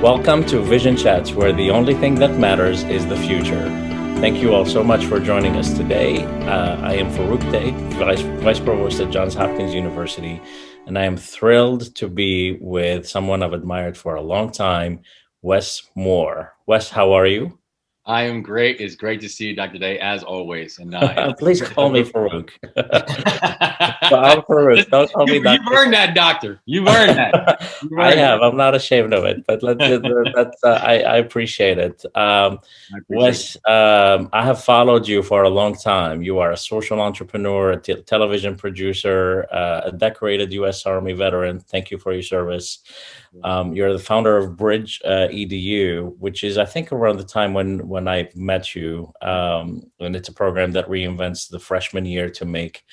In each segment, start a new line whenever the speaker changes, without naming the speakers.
Welcome to Vision Chats, where the only thing that matters is the future. Thank you all so much for joining us today. I am Farouk Day, Vice Provost at Johns Hopkins University, and I am thrilled to be with someone I've admired for a long time, Wes Moore. Wes, how are you?
I am great. It's great to see you, Dr. Day, as always. And
Please call me Farouk. Well, I'm Farouk. Don't call me
you've
Dr.
earned that, doctor. You've earned that. You've
I
earned
have. I'm not ashamed of it, but I appreciate it.
I appreciate it.
Wes, I have followed you for a long time. You are a social entrepreneur, a television producer, a decorated U.S. Army veteran. Thank you for your service. You're the founder of Bridge EDU, which is, I think, around the time when I met you. And it's a program that reinvents the freshman year to make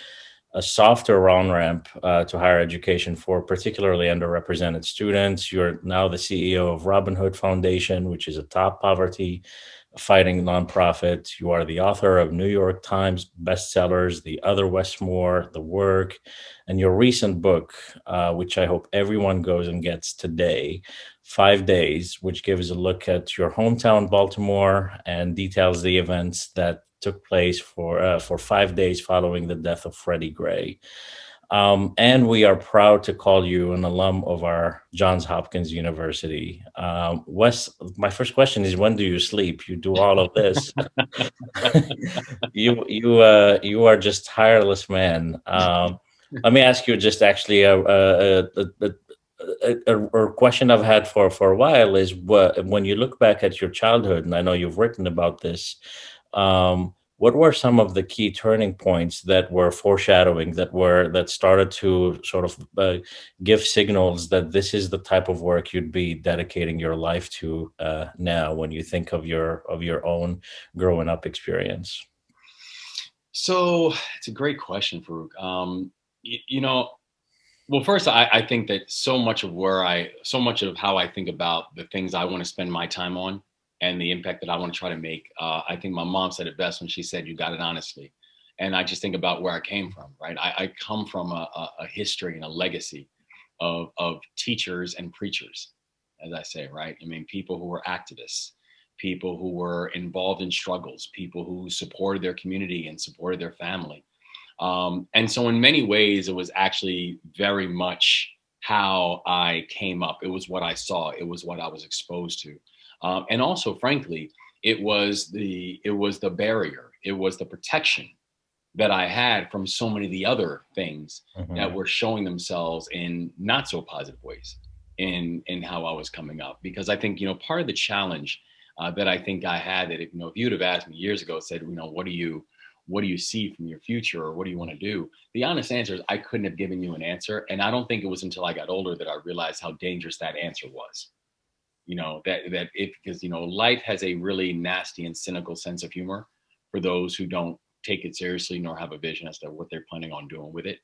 a softer on-ramp to higher education for particularly underrepresented students. You're now the CEO of Robin Hood Foundation, which is a top poverty fighting nonprofit. You are the author of New York Times bestsellers, The Other Wes Moore, The Work, and your recent book, which I hope everyone goes and gets today, 5 Days, which gives a look at your hometown, Baltimore, and details the events that took place for 5 days following the death of Freddie Gray. And we are proud to call you an alum of our Johns Hopkins University. Wes, my first question is, when do you sleep? You do all of this. You are just tireless man. Let me ask you just actually a question I've had for a while is, when you look back at your childhood, and I know you've written about this, what were some of the key turning points that were foreshadowing, that started to sort of give signals that this is the type of work you'd be dedicating your life to now, when you think of your own growing up experience?
So it's a great question, Farouk. Well, first, I think that so much of how I think about the things I want to spend my time on and the impact that I want to try to make. I think my mom said it best when she said, "You got it honestly." And I just think about where I came from, right? I come from a history and a legacy of teachers and preachers, as I say, right? I mean, people who were activists, people who were involved in struggles, people who supported their community and supported their family. And so, in many ways, it was actually very much how I came up. It was what I saw. It was what I was exposed to, and also, frankly, it was the barrier. It was the protection that I had from so many of the other things that
Mhm.
were showing themselves in not so positive ways in how I was coming up. Because I think, part of the challenge that I think I had, that if you'd have asked me years ago, said, what do you see from your future, or what do you want to do? The honest answer is I couldn't have given you an answer. And I don't think it was until I got older that I realized how dangerous that answer was. That if because life has a really nasty and cynical sense of humor for those who don't take it seriously nor have a vision as to what they're planning on doing with it.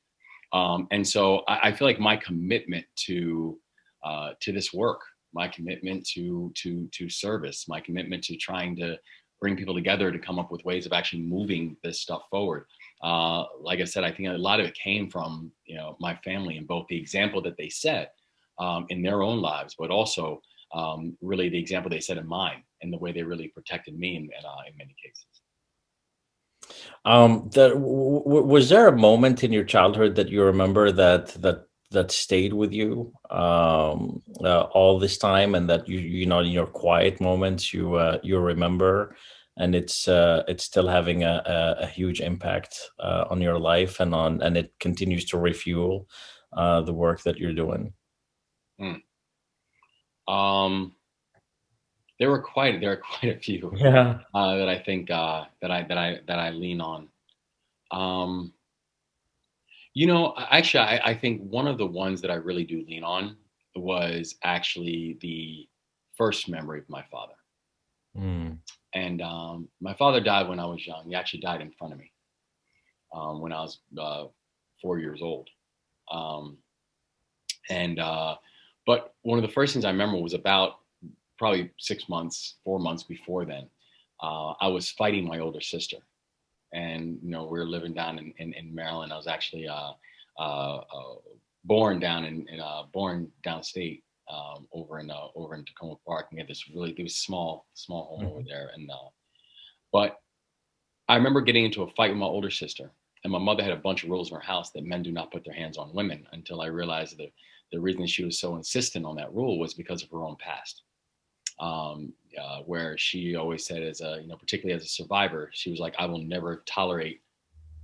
And so I feel like my commitment to this work, my commitment to service, my commitment to trying to bring people together to come up with ways of actually moving this stuff forward. Like I said, I think a lot of it came from my family, and both the example that they set in their own lives, but also really the example they set in mine, and the way they really protected me in many cases.
Was there a moment in your childhood that you remember that stayed with you all this time, and that in your quiet moments you remember, and it's still having a huge impact on your life, and it continues to refuel the work that you're doing?
Mm. Um, there are quite a few
Yeah.
that I think that I lean on. Um, actually, I think one of the ones that I really do lean on was actually the first memory of my father.
Mm.
And my father died when I was young. He actually died in front of me when I was 4 years old. Um, and but one of the first things I remember was about probably 6 months, 4 months before then. I was fighting my older sister, and we were living down in Maryland. I was actually uh, born down downstate, over in Tacoma Park, and we had this really, it was small home over
Mhm.
there. And but I remember getting into a fight with my older sister, and my mother had a bunch of rules in her house that men do not put their hands on women. Until I realized that the reason she was so insistent on that rule was because of her own past, where she always said, as a, particularly as a survivor, she was like, I will never tolerate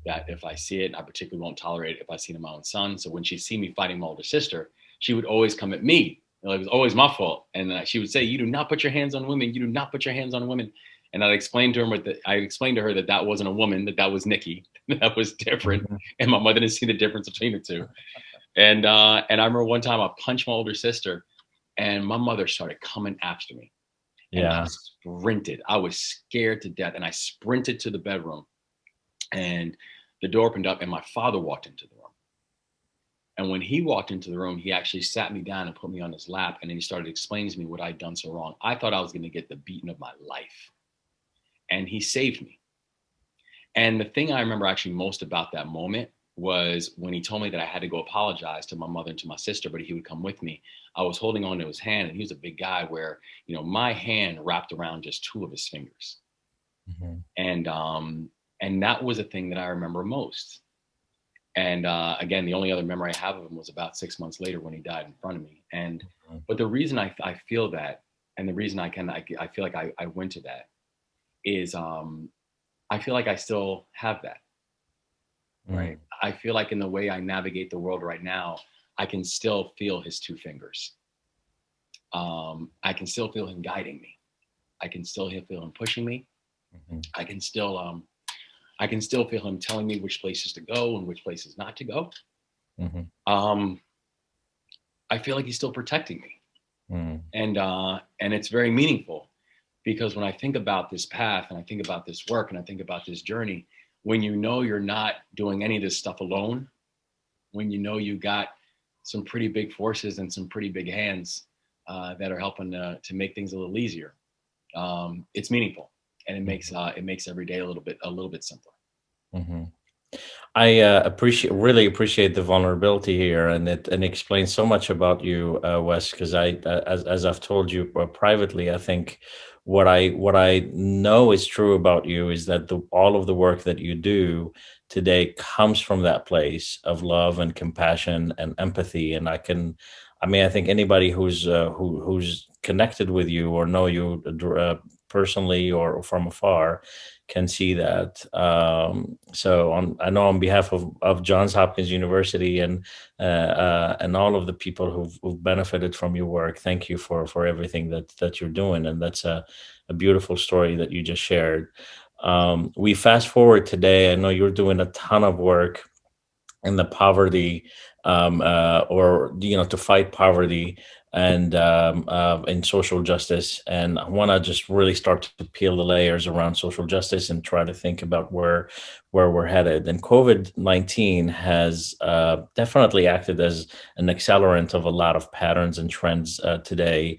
that if I see it. And I particularly won't tolerate it if I see it in my own son. So when she see me fighting my older sister, she would always come at me. It was always my fault. And she would say, "You do not put your hands on women. You do not put your hands on women." And I explained to her that that wasn't a woman, that that was Nikki, that was different.
Mhm.
And my mother didn't see the difference between the two. And I remember one time I punched my older sister, and my mother started coming after me, and I
Yeah.
sprinted. I was scared to death, and I sprinted to the bedroom, and the door opened up, and my father walked into the room. And when he walked into the room, he actually sat me down and put me on his lap, and then he started explaining to me what I'd done so wrong. I thought I was going to get the beating of my life, and he saved me. And the thing I remember actually most about that moment was when he told me that I had to go apologize to my mother and to my sister, but he would come with me. I was holding on to his hand, and he was a big guy where, my hand wrapped around just two of his fingers.
Mhm.
And that was the thing that I remember most. And again, the only other memory I have of him was about 6 months later when he died in front of me. And
Mhm.
but the reason I feel that, and the reason I feel like I went to that is, I feel like I still have that, right?
Mhm.
I feel like in the way I navigate the world right now, I can still feel his two fingers. I can still feel him guiding me. I can still feel him pushing me.
Mhm.
I can still um, I can still feel him telling me which places to go and which places not to go.
Mhm.
Um, I feel like he's still protecting me,
Mhm.
and it's very meaningful, because when I think about this path, and I think about this work, and I think about this journey, when you're not doing any of this stuff alone, when you got some pretty big forces and some pretty big hands that are helping to make things a little easier, it's meaningful, and it makes every day a little bit simpler.
Mhm. I really appreciate the vulnerability here, and it explains so much about you, Wes. Because as I've told you privately, I think what I know is true about you is that all of the work that you do today comes from that place of love and compassion and empathy. And I mean, I think anybody who's connected with you or know you personally or from afar can see that. I know on behalf of Johns Hopkins University and all of the people who've benefited from your work, thank you for everything that you're doing, and that's a beautiful story that you just shared. We fast forward today. I know you're doing a ton of work in the poverty or to fight poverty and in social justice, and I want to just really start to peel the layers around social justice and try to think about where we're headed. And COVID-19 has definitely acted as an accelerant of a lot of patterns and trends today.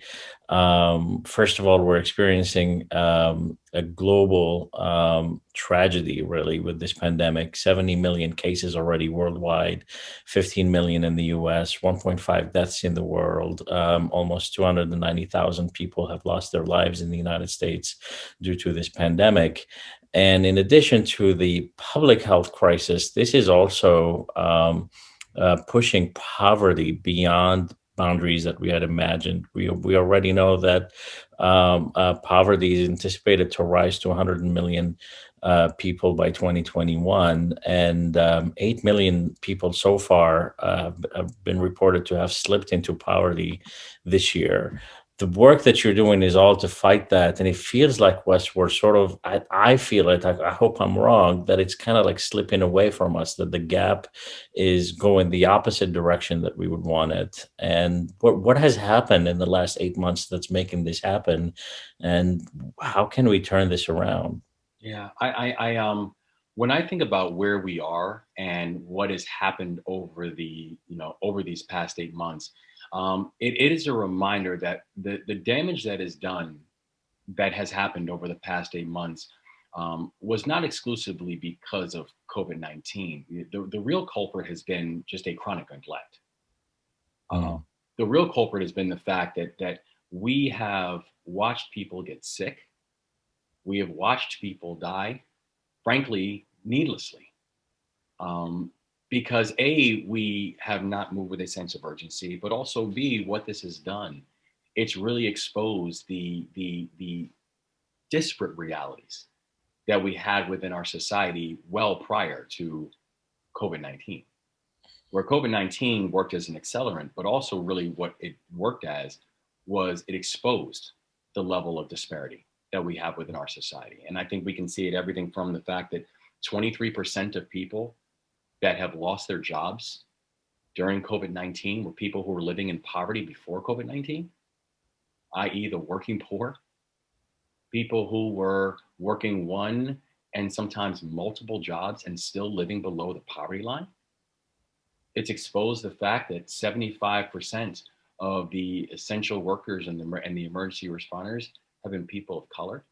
First of all, we're experiencing a global tragedy, really, with this pandemic. 70 million cases already worldwide, 15 million in the US, 1.5 deaths in the world. Almost 290,000 people have lost their lives in the United States due to this pandemic. And in addition to the public health crisis, this is also pushing poverty beyond boundaries that we had imagined. We already know that poverty is anticipated to rise to 100 million people by 2021, and 8 million people so far have been reported to have slipped into poverty this year. The work that you're doing is all to fight that, and it feels like, Wes, we're sort of, I feel it, I hope I'm wrong, that it's kind of like slipping away from us, that the gap is going the opposite direction that we would want it. And what has happened in the last 8 months that's making this happen, and how can we turn this around?
Yeah, when I think about where we are and what has happened over these past 8 months, it is a reminder that the damage that is done, that has happened over the past 8 months, was not exclusively because of COVID-19. The real culprit has been just a chronic neglect.
Mm,
The real culprit has been the fact that we have watched people get sick. We have watched people die, frankly, needlessly. Um, because A, we have not moved with a sense of urgency, but also B, what this has done, it's really exposed the disparate realities that we had within our society well prior to COVID-19, where COVID-19 worked as an accelerant, but also really what it worked as was it exposed the level of disparity that we have within our society. And I think we can see it everything from the fact that 23% of people that have lost their jobs during COVID-19 were people who were living in poverty before COVID-19, i.e., the working poor, people who were working one and sometimes multiple jobs and still living below the poverty line. It's exposed the fact that 75% of the essential workers and the emergency responders have been people of color.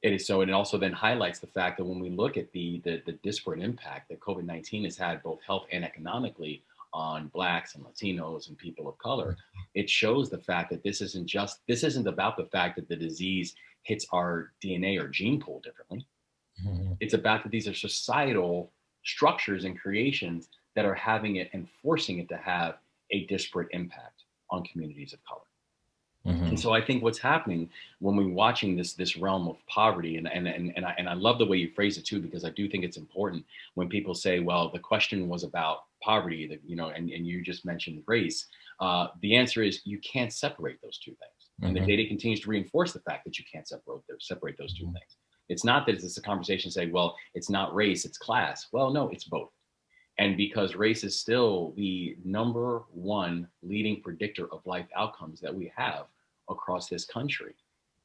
It is so, and it also then highlights the fact that when we look at the disparate impact that COVID-19 has had both health and economically on Blacks and Latinos and people of color, it shows the fact that this isn't about the fact that the disease hits our DNA or gene pool differently.
Mm-hmm.
It's about that these are societal structures and creations that are having it and forcing it to have a disparate impact on communities of color. And
Mm-hmm.
so I think what's happening when we're watching this realm of poverty, and I love the way you phrase it too, because I do think it's important when people say, well, the question was about poverty, that and you just mentioned race. The answer is you can't separate those two things, and the
Mm-hmm.
data continues to reinforce the fact that you can't separate those two things. It's not that it's a conversation saying, well, it's not race, it's class. Well, no, it's both. And because race is still the number one leading predictor of life outcomes that we have across this country.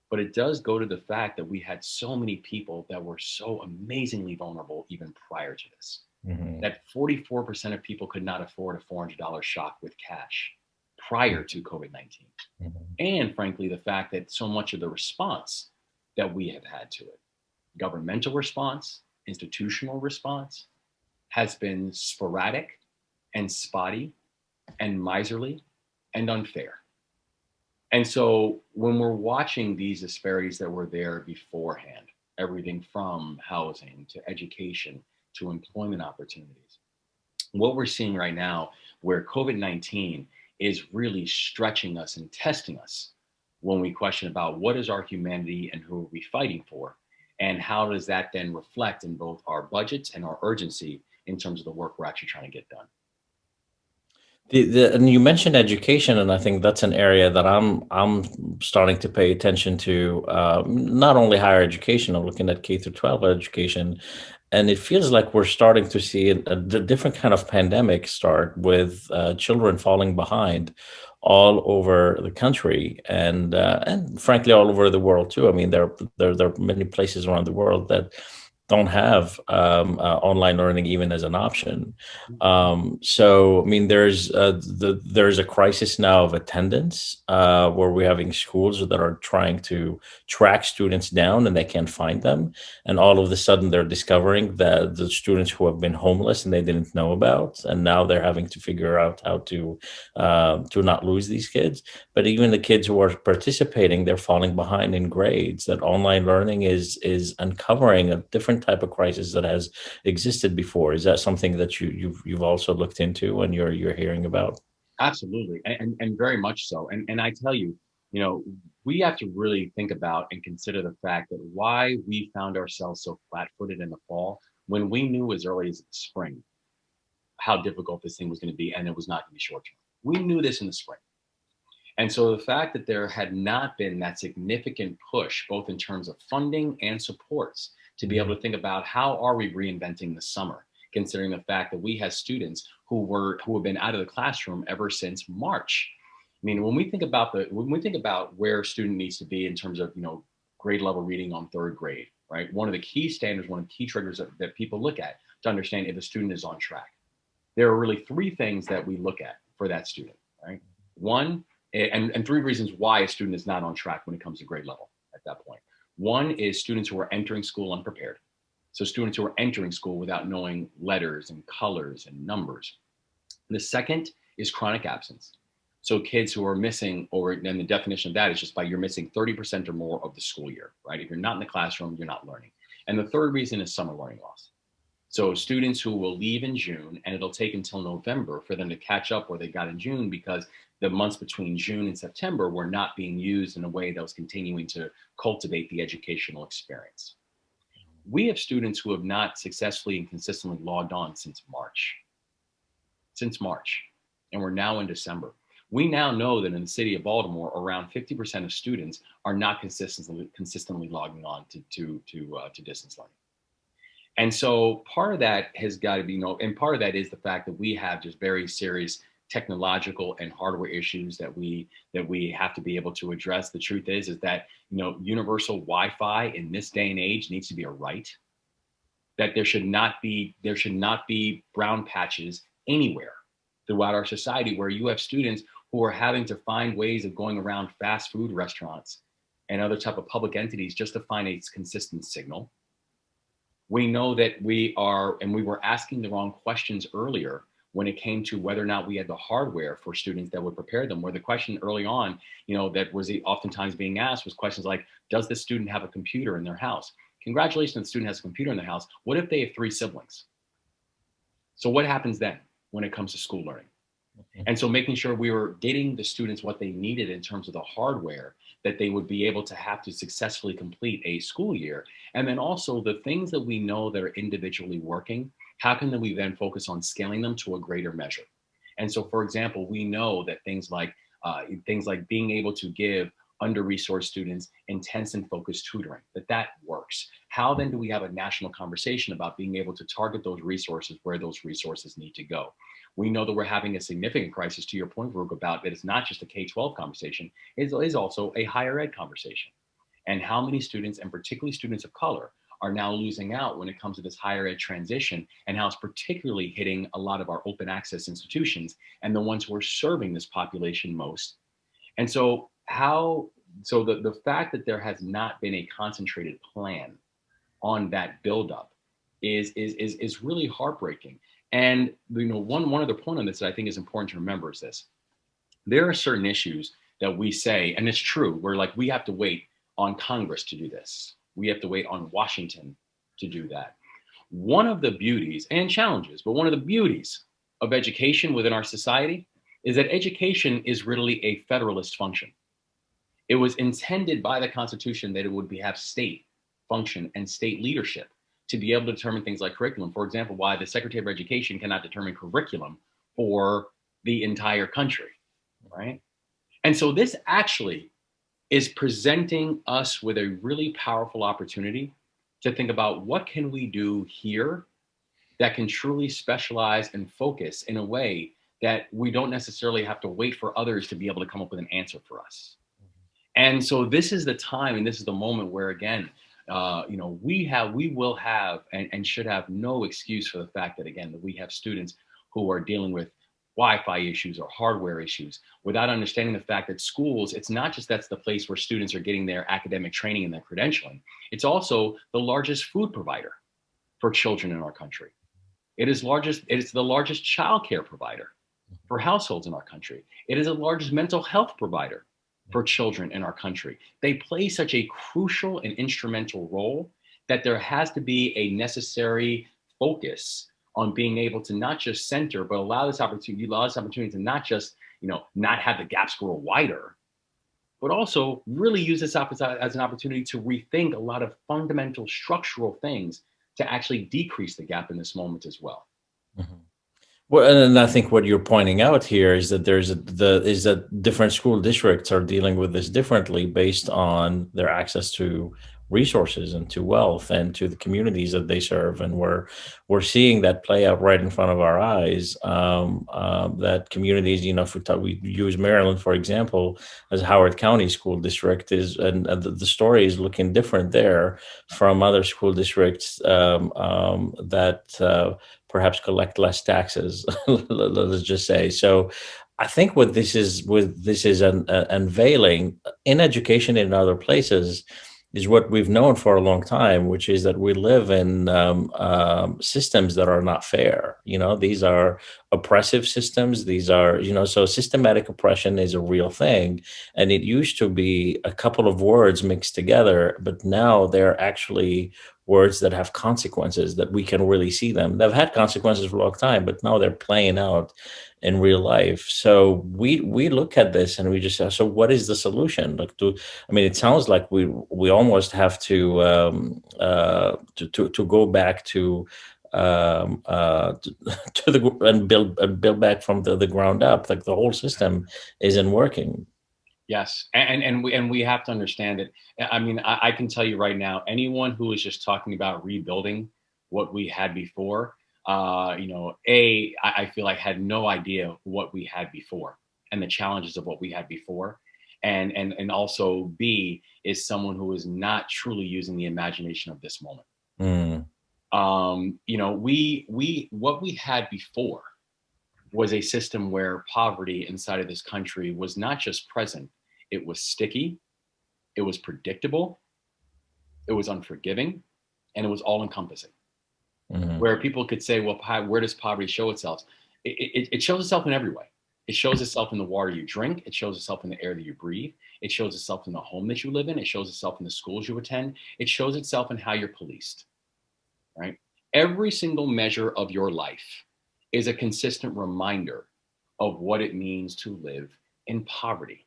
But it does go to the fact that we had so many people that were so amazingly vulnerable even prior to this.
Mm-hmm.
That 44% of people could not afford a $400 shock with cash prior to COVID 19.
Mm-hmm.
And frankly, the fact that so much of the response that we have had to it, governmental response, institutional response, has been sporadic and spotty and miserly and unfair. And so when we're watching these disparities that were there beforehand, everything from housing to education to employment opportunities, what we're seeing right now, where COVID 19 is really stretching us and testing us when we question about what is our humanity and who are we fighting for, and how does that then reflect in both our budgets and our urgency in terms of the work we're actually trying to get done.
And you mentioned education, and I think that's an area that I'm starting to pay attention to. Not only higher education, I'm looking at K through 12 education, and it feels like we're starting to see different kind of pandemic start with children falling behind all over the country, and frankly all over the world too. I mean, there are many places around the world that don't have online learning even as an option. So, I mean, there's a crisis now of attendance where we're having schools that are trying to track students down and they can't find them, and all of a sudden they're discovering that the students who have been homeless and they didn't know about, and now they're having to figure out how to not lose these kids. But even the kids who are participating, they're falling behind in grades. That online learning is uncovering a different type of crisis that has existed before. Is that something that you've also looked into and you're hearing about?
Absolutely, and very much so. And I tell you, we have to really think about and consider the fact that why we found ourselves so flat-footed in the fall when we knew as early as the spring how difficult this thing was going to be, and it was not going to be short term. We knew this in the spring. And so the fact that there had not been that significant push, both in terms of funding and supports, to be able to think about how are we reinventing the summer, considering the fact that we had students who have been out of the classroom ever since March. I mean, when we think about where a student needs to be in terms of grade level reading on third grade, right? One of the key standards, one of the key triggers that people look at to understand if a student is on track. There are really three things that we look at for that student, right? One, and three reasons why a student is not on track when it comes to grade level at that point. One is students who are entering school unprepared. So students who are entering school without knowing letters and colors and numbers. The second is chronic absence. So kids who are missing, or and the definition of that is just by you're missing 30% or more of the school year, right? If you're not in the classroom, you're not learning. And the third reason is summer learning loss. So students who will leave in June, and it'll take until November for them to catch up where they got in June, because the months between June and September were not being used in a way that was continuing to cultivate the educational experience. We have students who have not successfully and consistently logged on since March, and we're now in December. We now know that in the city of Baltimore, around 50% of students are not consistently logging on to distance learning. And so part of that has got to be, and part of that is the fact that we have just very serious technological and hardware issues that we have to be able to address. The truth is that universal Wi-Fi in this day and age needs to be a right. That there should not be brown patches anywhere throughout our society where you have students who are having to find ways of going around fast food restaurants and other type of public entities just to find a consistent signal. We know that we were asking the wrong questions earlier when it came to whether or not we had the hardware for students that would prepare them, where the question early on, that was oftentimes being asked was questions like, does the student have a computer in their house? Congratulations, the student has a computer in their house. What if they have 3 siblings? So what happens then when it comes to school learning? And so making sure we were getting the students what they needed in terms of the hardware that they would be able to have to successfully complete a school year. And then also the things that we know that are individually working, how can we then focus on scaling them to a greater measure? And so, for example, we know that things like being able to give under-resourced students intense and focused tutoring, that works. How then do we have a national conversation about being able to target those resources where those resources need to go? We know that we're having a significant crisis, to your point, Farouk, about that it's not just a K-12 conversation, it is also a higher ed conversation. And how many students, and particularly students of color, are now losing out when it comes to this higher ed transition, and how it's particularly hitting a lot of our open access institutions and the ones who are serving this population most. And so the fact that there has not been a concentrated plan on that buildup is really heartbreaking. And one other point on this that I think is important to remember is this: there are certain issues that we say, and it's true, we're like, we have to wait on Congress to do this. We have to wait on Washington to do that. One of the beauties and challenges, but one of the beauties of education within our society is that education is really a federalist function. It was intended by the Constitution that it would have state function and state leadership to be able to determine things like curriculum. For example, why the Secretary of Education cannot determine curriculum for the entire country, right? And so this actually is presenting us with a really powerful opportunity to think about what can we do here that can truly specialize and focus in a way that we don't necessarily have to wait for others to be able to come up with an answer for us. And so this is the time, and this is the moment where, again, we will have and should have no excuse for the fact that, again, that we have students who are dealing with Wi-Fi issues or hardware issues without understanding the fact that schools, it's not just that's the place where students are getting their academic training and their credentialing. It's also the largest food provider for children in our country. It is the largest childcare provider for households in our country. It is the largest mental health provider for children in our country. They play such a crucial and instrumental role that there has to be a necessary focus on being able to not just center, but allow this opportunity to not just, not have the gaps grow wider, but also really use this as an opportunity to rethink a lot of fundamental structural things to actually decrease the gap in this moment as well.
Mm-hmm. Well, and I think what you're pointing out here is that that different school districts are dealing with this differently based on their access to resources and to wealth and to the communities that they serve, and we're seeing that play out right in front of our eyes. That communities, if we use Maryland for example, as Howard County School District is, and the story is looking different there from other school districts that perhaps collect less taxes, let's just say. So I think what this is unveiling in education in other places is what we've known for a long time, which is that we live in systems that are not fair. These are oppressive systems. These are, so systematic oppression is a real thing. And it used to be a couple of words mixed together, but now they're actually words that have consequences, that we can really see them. They've had consequences for a long time, but now they're playing out in real life. So we look at this and we just say, so what is the solution? I mean, it sounds like we almost have to go back to to the and build back from the ground up. Like the whole system isn't working.
Yes, and we have to understand it. I mean, I can tell you right now, anyone who is just talking about rebuilding what we had before, I feel like had no idea what we had before and the challenges of what we had before, and also B is someone who is not truly using the imagination of this moment.
Mm,
We what we had before was a system where poverty inside of this country was not just present, it was sticky, it was predictable, it was unforgiving, and it was all encompassing.
mhm.
Where people could say, well, where does poverty show itself? It shows itself in every way. It shows itself in the water you drink. It shows itself in the air that you breathe. It shows itself in the home that you live in. It shows itself in the schools you attend. It shows itself in how you're policed, right? Every single measure of your life is a consistent reminder of what it means to live in poverty.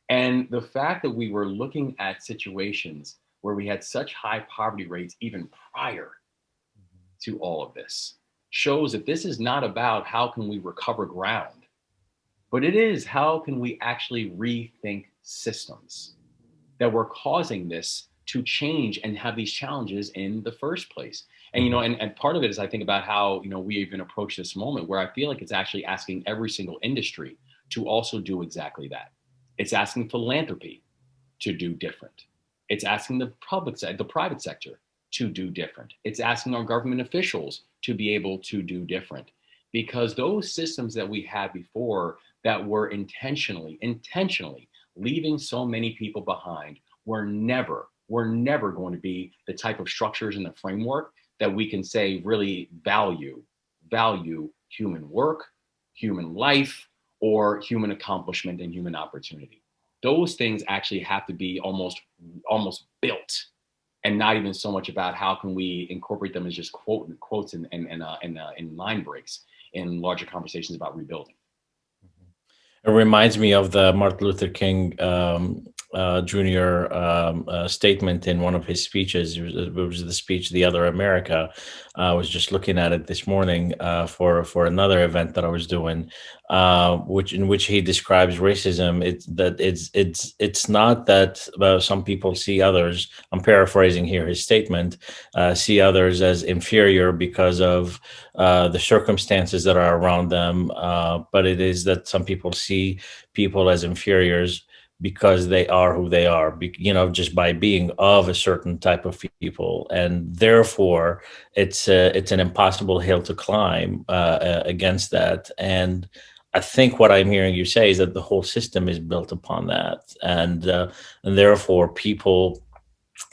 And the fact that we were looking at situations where we had such high poverty rates even prior to all of this shows that this is not about how can we recover ground, but it is how can we actually rethink systems that were causing this to change and have these challenges in the first place. And and part of it is I think about how we even approach this moment where I feel like it's actually asking every single industry to also do exactly that. It's asking philanthropy to do different. It's asking the private sector to do different. It's asking our government officials to be able to do different, because those systems that we had before that were intentionally leaving so many people behind were never going to be the type of structures and the framework that we can say really value human work, human life, or human accomplishment and human opportunity. Those things actually have to be almost built, and not even so much about how can we incorporate them as just quotes and line breaks in larger conversations about rebuilding.
It reminds me of the Martin Luther King Jr. Statement in one of his speeches. It was the speech "The Other America." I was just looking at it this morning for another event that I was doing, in which he describes racism. It's not that some people see others. I'm paraphrasing here his statement. See others as inferior because of the circumstances that are around them, but it is that some people see people as inferiors because they are who they are, just by being of a certain type of people, and therefore it's an impossible hill to climb against that. And I think what I'm hearing you say is that the whole system is built upon that, and therefore people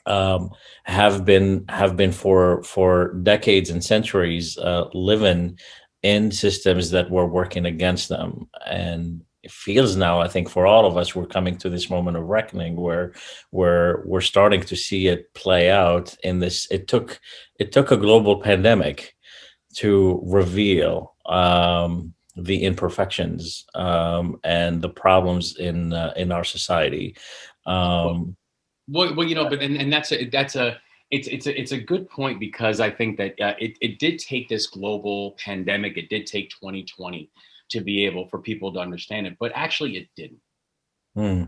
um, have been for decades and centuries living in systems that were working against them. And it feels now, I think, for all of us, we're coming to this moment of reckoning where we're starting to see it play out in this. It took a global pandemic to reveal the imperfections and the problems in our society.
Well,
Um,
but and it's a good point, because I think that it did take this global pandemic, it did take 2020 to be able for people to understand it, but actually it didn't,
hmm.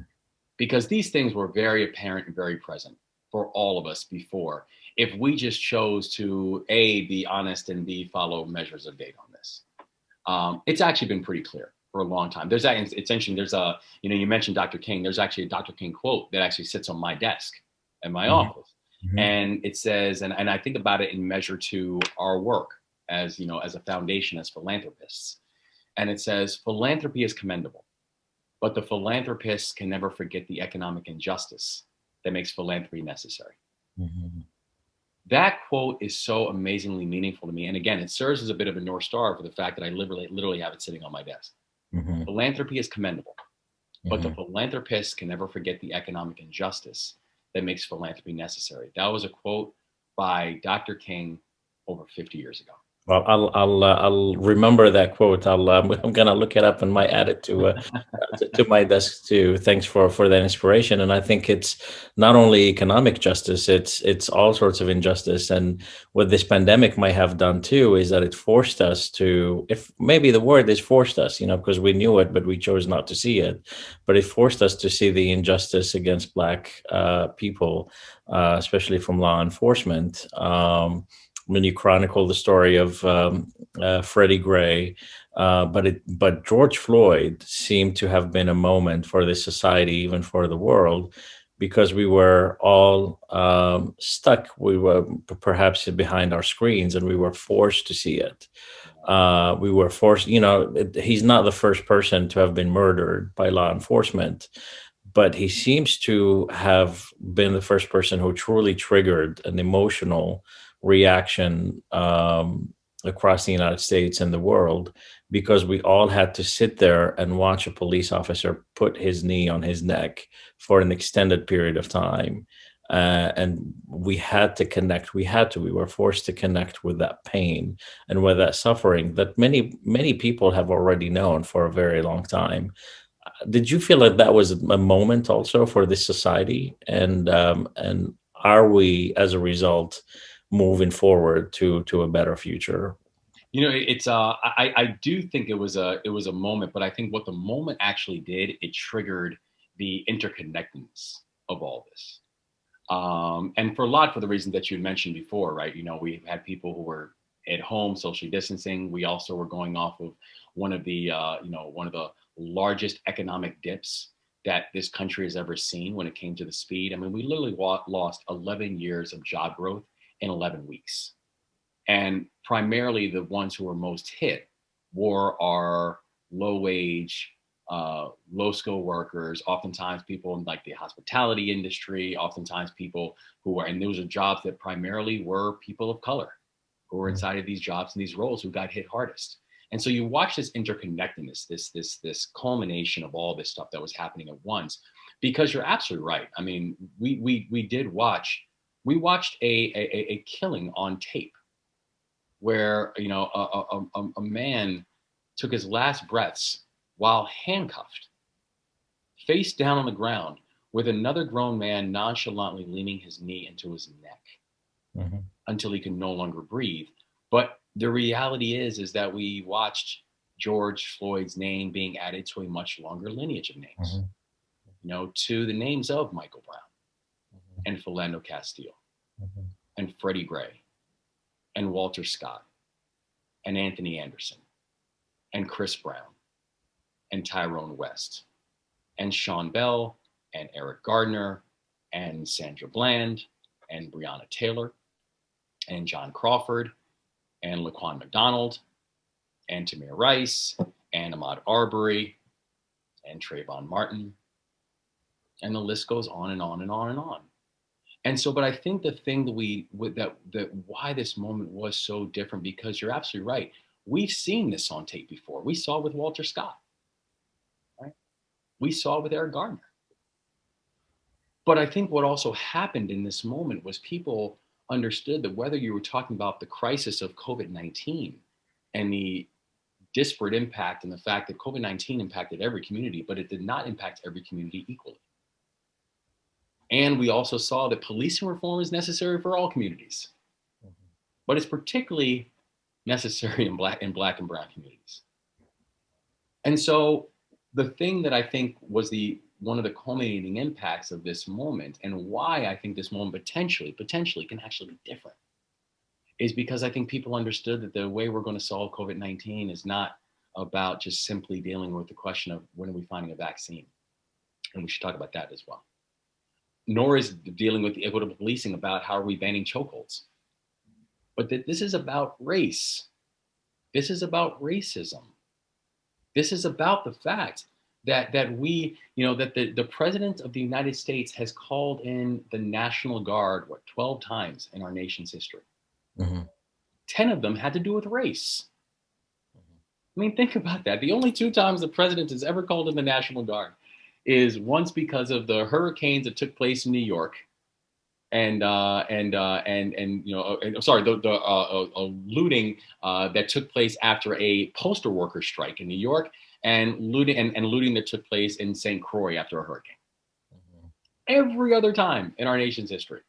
because these things were very apparent and very present for all of us before, if we just chose to be honest and follow measures of data on this. It's actually been pretty clear for a long time. It's interesting. There's you mentioned Dr. King. There's actually a Dr. King quote that actually sits on my desk in my
Mhm,
office.
mhm,
And it says, and I think about it in measure to our work as, as a foundation, as philanthropists. And it says, philanthropy is commendable, but the philanthropists can never forget the economic injustice that makes philanthropy necessary.
Mhm.
That quote is so amazingly meaningful to me. And again, it serves as a bit of a North Star for the fact that I literally have it sitting on my desk.
Mhm.
Philanthropy is commendable, but the
Mhm.
philanthropist can never forget the economic injustice that makes philanthropy necessary. That was a quote by Dr. King over 50 years ago.
Well, I'll remember that quote. I'm gonna look it up and might add it to my desk too. Thanks for that inspiration. And I think it's not only economic justice; it's all sorts of injustice. And what this pandemic might have done too is that it forced us to, if maybe the word is forced us, because we knew it, but we chose not to see it. But it forced us to see the injustice against Black people, especially from law enforcement. When you chronicle the story of Freddie Gray, but George Floyd seemed to have been a moment for this society, even for the world, because we were all stuck. We were perhaps behind our screens, and we were forced to see it. We were forced. He's not the first person to have been murdered by law enforcement, but he seems to have been the first person who truly triggered an emotional reaction across the United States and the world, because we all had to sit there and watch a police officer put his knee on his neck for an extended period of time. And we had to connect. We were forced to connect with that pain and with that suffering that many people have already known for a very long time. Did you feel like that was a moment also for this society? And are we, as a result, moving forward to a better future?
It's I do think it was a moment, but I think what the moment actually did, it triggered the interconnectedness of all this. And for the reasons that you mentioned before, right? We had people who were at home socially distancing. We also were going off of one of the largest economic dips that this country has ever seen when it came to the speed. I mean, we literally lost 11 years of job growth in 11 weeks. And primarily the ones who were most hit were our low wage, low skill workers, oftentimes people in like the hospitality industry, oftentimes people and those are jobs that primarily were people of color who were inside of these jobs and these roles who got hit hardest. And so you watch this interconnectedness, this culmination of all this stuff that was happening at once, because you're absolutely right. I mean, we watched a killing on tape where a man took his last breaths while handcuffed, face down on the ground, with another grown man nonchalantly leaning his knee into his neck
Mhm.
until he could no longer breathe. But the reality is that we watched George Floyd's name being added to a much longer lineage of names,
Mhm.
to the names of Michael Brown
Mhm.
and Philando Castile
Mhm.
and Freddie Gray and Walter Scott and Anthony Anderson and Chris Brown and Tyrone West and Sean Bell and Eric Gardner and Sandra Bland and Breonna Taylor and John Crawford and Laquan McDonald and Tamir Rice and Ahmaud Arbery and Trayvon Martin. And the list goes on and on and on and on. And so, but I think the thing that why this moment was so different, because you're absolutely right. We've seen this on tape before. We saw it with Walter Scott, right? We saw it with Eric Gardner. But I think what also happened in this moment was people understood that whether you were talking about the crisis of COVID-19 and the disparate impact and the fact that COVID-19 impacted every community, but it did not impact every community equally. And we also saw that policing reform is necessary for all communities, but it's particularly necessary in black and brown communities. And so the thing that I think was the one of the culminating impacts of this moment, and why I think this moment potentially can actually be different, is because I think people understood that the way we're going to solve COVID-19 is not about just simply dealing with the question of when are we finding a vaccine. And we should talk about that as well. Nor is dealing with the equitable policing about how are we banning chokeholds. But that this is about race. This is about racism. This is about the fact that we, that the president of the United States has called in the National Guard, what, 12 times in our nation's history.
Mhm.
10 of them had to do with race. I mean, think about that. The only two times the president has ever called in the National Guard is once because of the hurricanes that took place in New York, sorry, the looting that took place after a postal worker strike in New York, and looting that took place in St. Croix after a hurricane. Every other time in our nation's history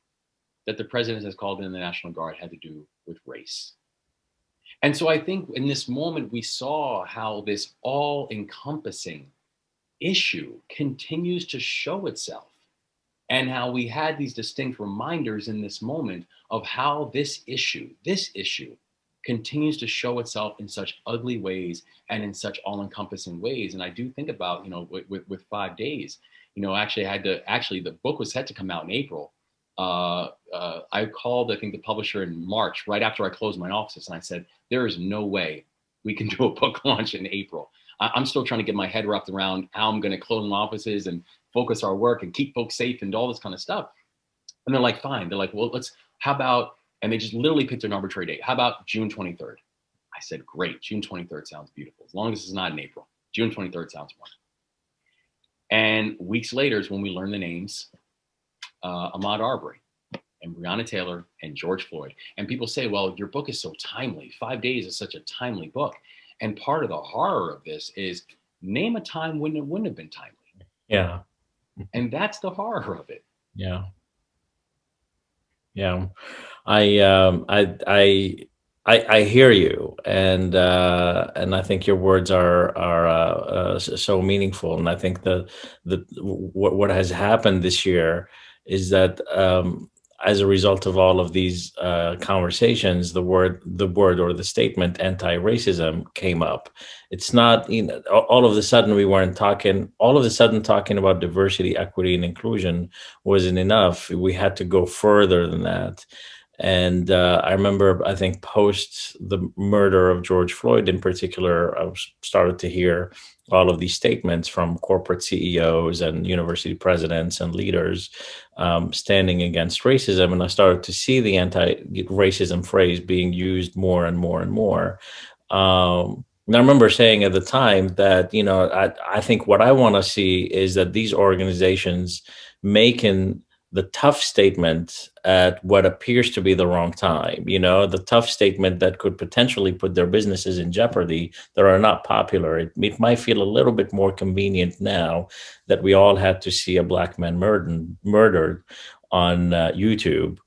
that the president has called in the National Guard had to do with race. And so I think in this moment, we saw how this all encompassing issue continues to show itself, and how we had these distinct reminders in this moment of how this issue continues to show itself in such ugly ways and in such all-encompassing ways. And I do think about, with 5 days, actually the book was set to come out in April. I called, I think, the publisher in March, right after I closed my office, and I said, there is no way we can do a book launch in April. I'm still trying to get my head wrapped around how I'm going to close my offices and focus our work and keep folks safe and all this kind of stuff. And they're like, fine. They're like, well, how about, and they just literally picked an arbitrary date. How about June 23rd? I said, great. June 23rd sounds beautiful. As long as it's not in April. June 23rd sounds wonderful. And weeks later is when we learned the names, Ahmaud Arbery and Breonna Taylor and George Floyd. And people say, well, your book is so timely. 5 days is such a timely book. And part of the horror of this is name a time when it wouldn't have been timely.
Yeah.
And that's the horror of it.
Yeah. Yeah. I hear you, and I think your words are so meaningful, and I think what has happened this year is that, as a result of all of these conversations, the word or the statement anti-racism came up. It's not, all of a sudden we weren't talking. All of a sudden, talking about diversity, equity, and inclusion wasn't enough. We had to go further than that. And I remember, I think, post the murder of George Floyd in particular, started to hear all of these statements from corporate CEOs and university presidents and leaders, standing against racism. And I started to see the anti-racism phrase being used more and more and more. And I remember saying at the time that, I think what I want to see is that these organizations making the tough statement at what appears to be the wrong time, the tough statement that could potentially put their businesses in jeopardy, that are not popular. It might feel a little bit more convenient now that we all had to see a black man murdered on YouTube,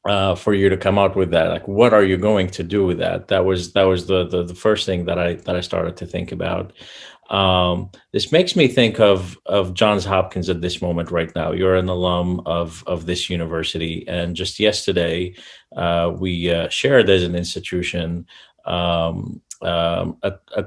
for you to come out with that. Like, what are you going to do with that? That was the first thing that I started to think about. This makes me think of Johns Hopkins at this moment right now. You're an alum of this university, and just yesterday, we shared as an institution, a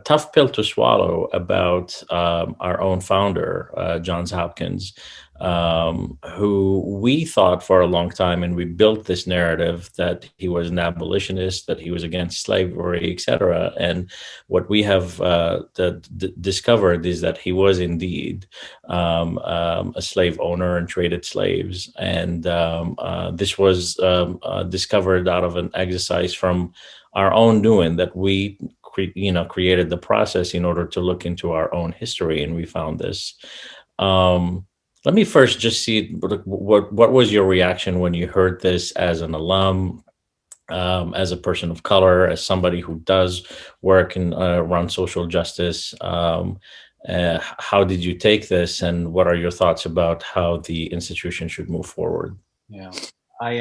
tough pill to swallow about, our own founder, Johns Hopkins, who we thought for a long time, and we built this narrative that he was an abolitionist, that he was against slavery, etc. And what we have discovered is that he was indeed, a slave owner and traded slaves. And this was, discovered out of an exercise from our own doing, that we created the process in order to look into our own history, and we found this. Let me first just see what was your reaction when you heard this, as an alum, as a person of color, as somebody who does work in, around social justice. How did you take this, and what are your thoughts about how the institution should move forward?
Yeah. I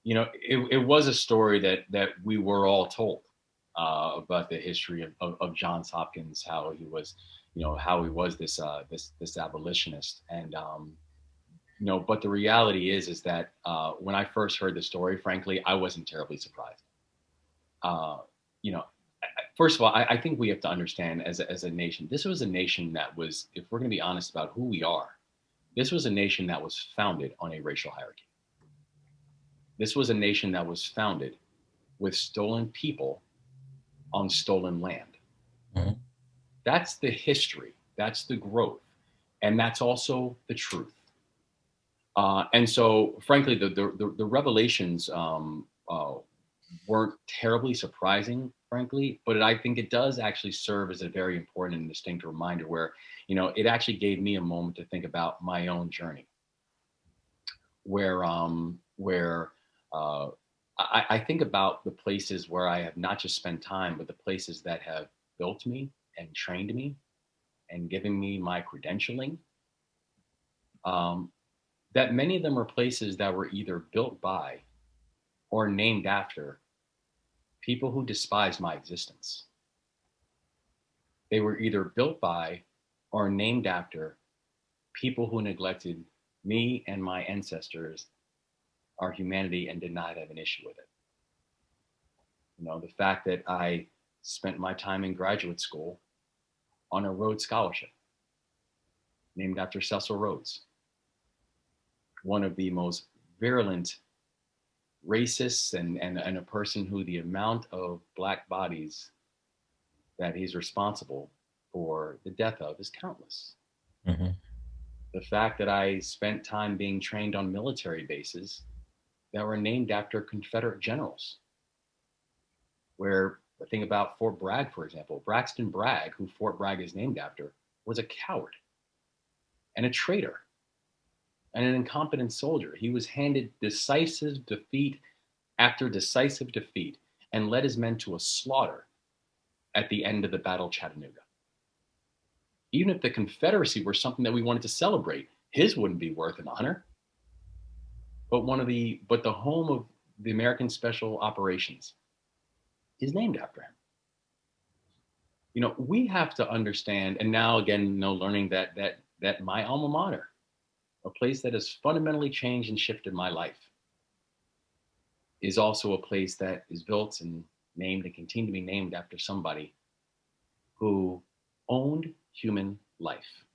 it was a story that we were all told, about the history of Johns Hopkins, how he was, this abolitionist. And but the reality is that, when I first heard the story, frankly, I wasn't terribly surprised. uh, you know First of all, I think we have to understand, as a nation, this was a nation that was, if we're going to be honest about who we are, this was a nation that was founded on a racial hierarchy. This was a nation that was founded with stolen people on stolen land.
Mhm.
That's the history That's the growth. And that's also the truth. And so, frankly, the revelations weren't terribly surprising, frankly, but I think it does actually serve as a very important and distinct reminder where, it actually gave me a moment to think about my own journey, where I think about the places where I have not just spent time, but the places that have built me and trained me and given me my credentialing. Um, that many of them are places that were either built by or named after people who despised my existence. They were either built by or named after people who neglected me and my ancestors, our humanity, and did not have an issue with it. The fact that I spent my time in graduate school on a Rhodes Scholarship named after Cecil Rhodes, one of the most virulent racists and a person who the amount of Black bodies that he's responsible for the death of is countless.
Mm-hmm.
The fact that I spent time being trained on military bases that were named after Confederate generals, where the thing about Fort Bragg, for example, Braxton Bragg, who Fort Bragg is named after, was a coward and a traitor and an incompetent soldier. He was handed decisive defeat after decisive defeat and led his men to a slaughter at the end of the Battle of Chattanooga. Even if the Confederacy were something that we wanted to celebrate, his wouldn't be worth an honor. But the home of the American Special Operations is named after him. We have to understand, and now again, learning that my alma mater, a place that has fundamentally changed and shifted my life, is also a place that is built and named and continue to be named after somebody who owned human life.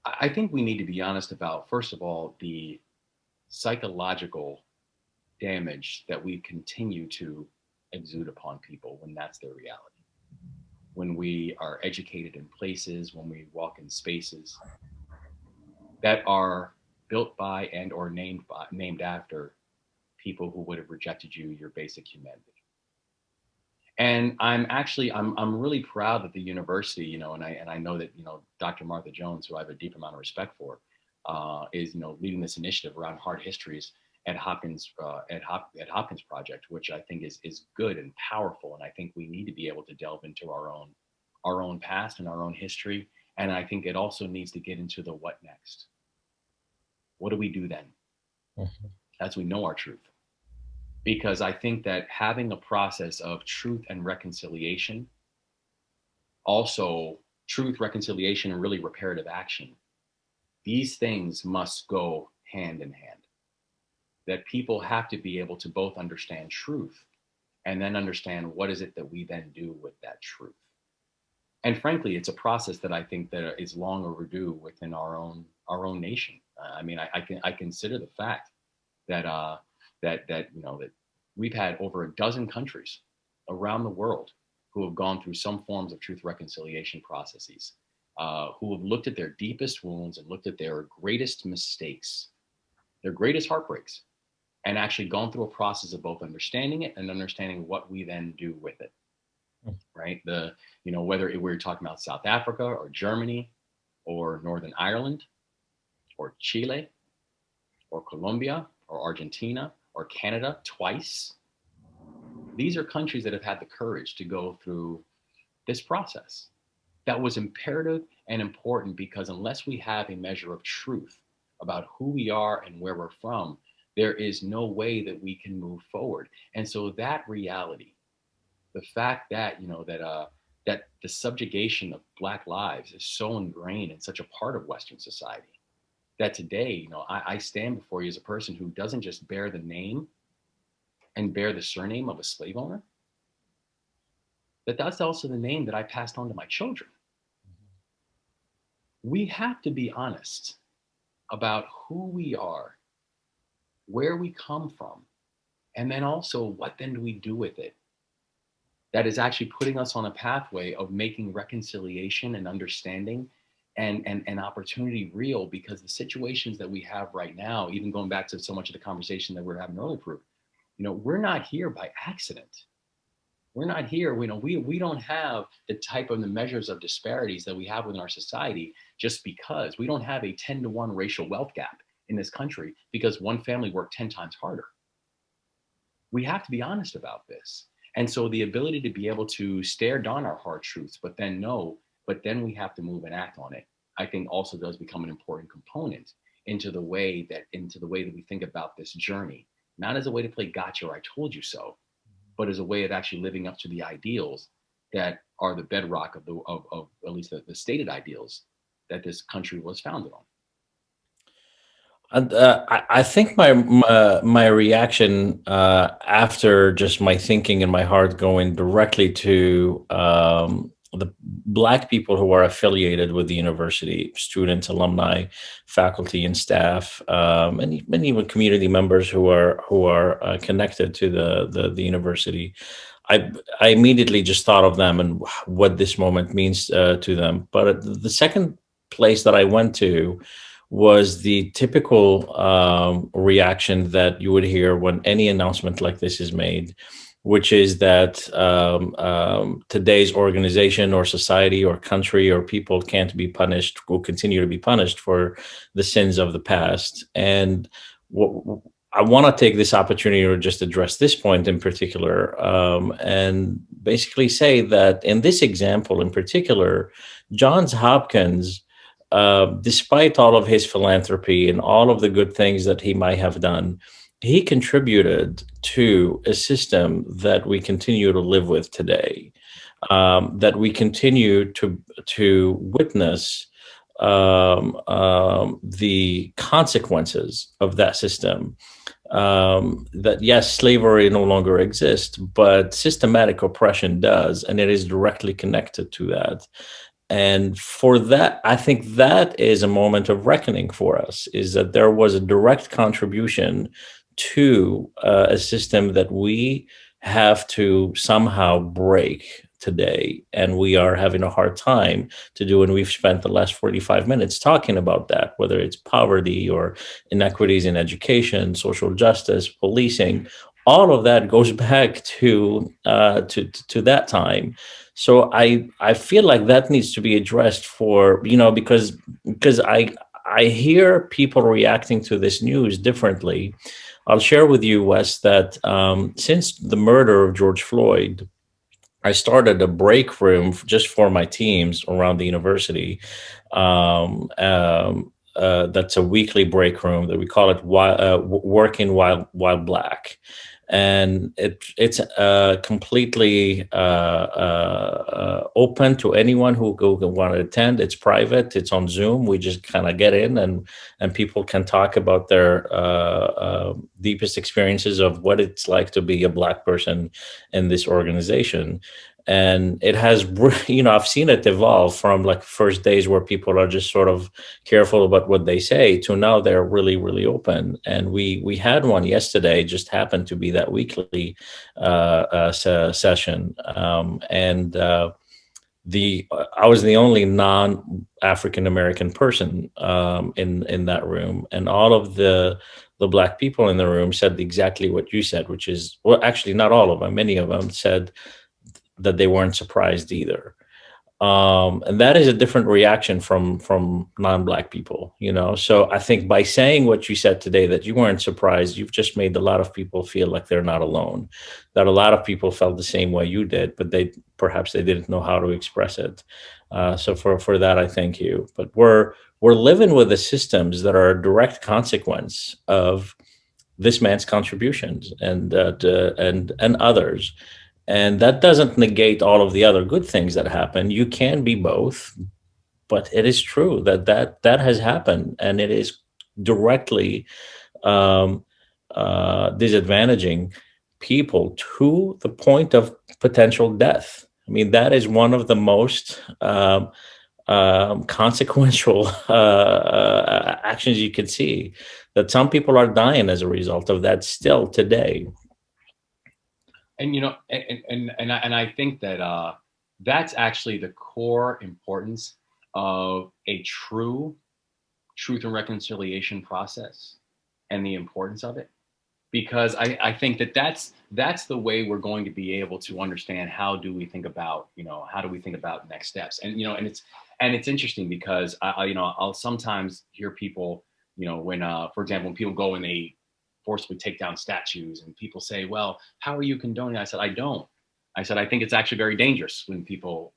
I think we need to be honest about, first of all, the psychological damage that we continue to exude upon people when that's their reality. When we are educated in places, when we walk in spaces that are built by and or named after people who would have rejected you, your basic humanity. And I'm really proud that the university, and I know that Dr. Martha Jones, who I have a deep amount of respect for, is leading this initiative around hard histories at Hopkins Hopkins Project, which I think is good and powerful. And I think we need to be able to delve into our own past and our own history. And I think it also needs to get into the what next. What do we do then, as we know our truth? Because I think that having a process of truth and reconciliation, also truth, reconciliation, and really reparative action, these things must go hand in hand. That people have to be able to both understand truth and then understand what is it that we then do with that truth. And frankly, it's a process that I think that is long overdue within our own nation. I mean, I consider the fact that that we've had over a dozen countries around the world who have gone through some forms of truth reconciliation processes, who have looked at their deepest wounds and looked at their greatest mistakes, their greatest heartbreaks, and actually gone through a process of both understanding it and understanding what we then do with it. Right? Whether we're talking about South Africa or Germany or Northern Ireland or Chile or Colombia or Argentina or Canada twice. These are countries that have had the courage to go through this process. That was imperative and important because unless we have a measure of truth about who we are and where we're from, there is no way that we can move forward. And so that reality, the fact that that the subjugation of Black lives is so ingrained in such a part of Western society that today, I stand before you as a person who doesn't just bear the name and bear the surname of a slave owner, that's also the name that I passed on to my children. We have to be honest about who we are, where we come from, and then also what then do we do with it that is actually putting us on a pathway of making reconciliation and understanding and opportunity real, because the situations that we have right now, even going back to so much of the conversation that we are having earlier, Farouk, we're not here by accident. We're not here. We don't have the type of the measures of disparities that we have within our society just because we don't have a 10-to-1 racial wealth gap in this country because one family worked 10 times harder. We have to be honest about this. And so the ability to be able to stare down our hard truths, but then know, but then we have to move and act on it, I think also does become an important component into the way that we think about this journey, not as a way to play gotcha or I told you so, but as a way of actually living up to the ideals that are the bedrock of at least the stated ideals that this country was founded on.
And I think my reaction after just my thinking and my heart going directly to the Black people who are affiliated with the university, students, alumni, faculty, and staff, and even community members who are connected to the university. I immediately just thought of them and what this moment means to them. But the second place that I went to was the typical reaction that you would hear when any announcement like this is made, which is that today's organization or society or country or people can't be punished, will continue to be punished for the sins of the past. And I want to take this opportunity to just address this point in particular, and basically say that in this example in particular, Johns Hopkins, despite all of his philanthropy and all of the good things that he might have done, he contributed to a system that we continue to live with today, that we continue to witness the consequences of that system. That yes, slavery no longer exists, but systematic oppression does, and it is directly connected to that. And for that, I think that is a moment of reckoning for us, is that there was a direct contribution to a system that we have to somehow break today. And we are having a hard time to do. And we've spent the last 45 minutes talking about that, whether it's poverty or inequities in education, social justice, policing. All of that goes back to that time. So I feel like that needs to be addressed for, because I hear people reacting to this news differently. I'll share with you, Wes, that since the murder of George Floyd, I started a break room just for my teams around the university. That's a weekly break room that we call it Working While Black. And it's completely open to anyone who want to attend. It's private. It's on Zoom. We just kind of get in, and people can talk about their deepest experiences of what it's like to be a Black person in this organization. And it has, I've seen it evolve from like first days where people are just sort of careful about what they say to now they're really, really open. And we had one yesterday, just happened to be that weekly session. And I was the only non-African American person in that room. And all of the Black people in the room said exactly what you said, which is, well, actually not all of them, many of them said that they weren't surprised either. And that is a different reaction from non-Black people, So I think by saying what you said today, that you weren't surprised, you've just made a lot of people feel like they're not alone, that a lot of people felt the same way you did, but perhaps they didn't know how to express it. So for that, I thank you. But we're living with the systems that are a direct consequence of this man's contributions and others. And that doesn't negate all of the other good things that happen. You can be both, but it is true that has happened, and it is directly disadvantaging people to the point of potential death. I mean, that is one of the most consequential actions you could see, that some people are dying as a result of that still today.
And I think that that's actually the core importance of a true truth and reconciliation process, and the importance of it, because I think that that's the way we're going to be able to understand how do we think about, how do we think about next steps. And it's interesting because I'll sometimes hear people, when for example, when people go and they forcibly take down statues, and people say, well, how are you condoning it? I said, I don't. I said, I think it's actually very dangerous when people